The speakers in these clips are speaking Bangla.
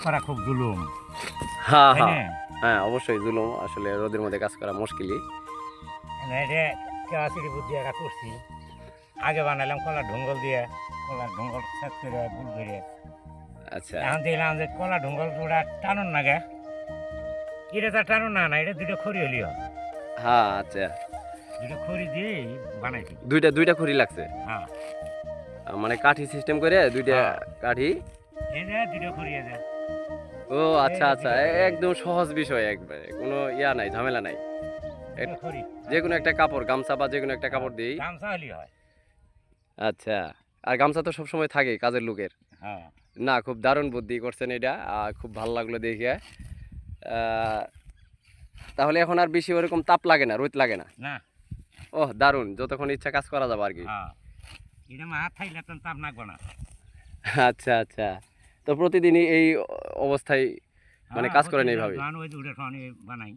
করা খুব জুলুম। হ্যাঁ তাই হ্যাঁ না? হ্যাঁ, অবশ্যই জুলুম, আসলে রোদের মধ্যে কাজ করা মুশকিলই। এটা কেওয়াচিড়ি বুদ্ধি একটা করছি। আগে বানালাম কলার ঢঙ্গল দিয়ে, কলার ঢঙ্গল সেট করে গুল করে। আচ্ছা এখন দেখলাম যে কলা ঢঙ্গল ওটা টানুন না গে, এটা তো টানুন না, এটা দুটো খড়ি হলি হয়। হ্যাঁ আচ্ছা, দুটো খড়ি দিয়ে বানাইছি। দুইটা দুইটা খড়ি লাগছে, হ্যাঁ মানে কাঠি সিস্টেম করে দুইটা হ্যাঁ, কাঠি। এই যে দুটো খড়ি আছে, ও এই আচ্ছা যে আচ্ছা, দুটো খড়ি, একদম সহজ বিষয়, একবারে কোনো ইয়া নাই, ঝামেলা নাই। দুটো খড়ি। যে কোনো একটা কাপড়, গামছা বা যে কোনো একটা হ্যাঁ, কাপড় দিই। গামছা হলি হয়। আচ্ছা, আর গামছা তো সবসময় থাকে কাজের লোকের। হ্যাঁ, না, খুব দারুণ বুদ্ধি করছেন এটা, খুব ভালো লাগলো দেখে। আহ, তাহলে এখন আর বেশি ওরকম তাপ লাগে না, রোদ লাগে না। না, ওহ দারুণ, যতক্ষণ ইচ্ছা কাজ করা যাবে আর কি। হ্যাঁ, এটা মাথা থাইলে তো তাপ নাগবো না। আচ্ছা আচ্ছা, তো প্রতিদিনই এই অবস্থায় মানে হ্যাঁ, কাজ করেন প্রতিদিন এইভাবে? ধান ওই দুটো ঠানি বানাই।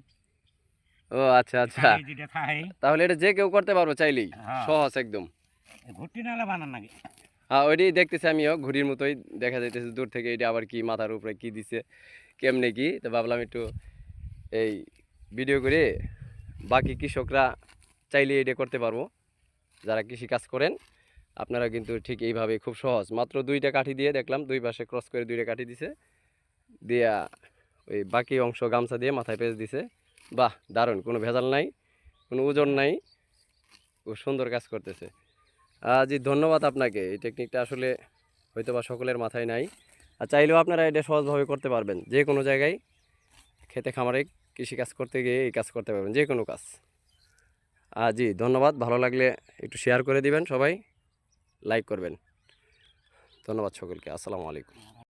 ও আচ্ছা আচ্ছা, এই দুটো খাই। তাহলে এটা যে কেউ করতে পারবো চাইলেই, হ্যাঁ, সহজ একদম। ঘুরটি নালে বানান নাকি? হ্যাঁ ওইটাই দেখতেছি আমিও, ঘুড়ির মতোই দেখা যাইতেছে দূর থেকে। এটা আবার কি মাথার উপরে কি দিছে, কেমনে কি, তো ভাবলাম একটু এই ভিডিও করে বাকি কৃষকরা চাইলে এটা করতে পারবো। যারা কৃষি কাজ করেন আপনারা কিন্তু ঠিক এইভাবে, খুব সহজ, মাত্র দুইটা কাঠি দিয়ে দেখলাম, দুই পাশে ক্রস করে দুইটা কাঠি দিছে, দিয়া ওই বাকি অংশ গামছা দিয়ে মাথায় পেঁচ দিছে। বাহ দারুণ, কোনো ভেজাল নাই, কোনো ওজন নাই, খুব সুন্দর কাজ করতেছে। জি ধন্যবাদ আপনাকে। এই টেকনিকটা আসলে হয়তো বা সকলের মাথায় নাই, আর চাইলেও আপনারা এটা সহজভাবে করতে পারবেন। যে কোনো জায়গায় খেতে খামারে কৃষি কাজ করতে গিয়ে এই কাজ করতে পারবেন, যে কোনো কাজ। জি ধন্যবাদ, ভালো লাগলে একটু শেয়ার করে দিবেন, সবাই লাইক করবেন। ধন্যবাদ সকলকে, আসসালামু আলাইকুম।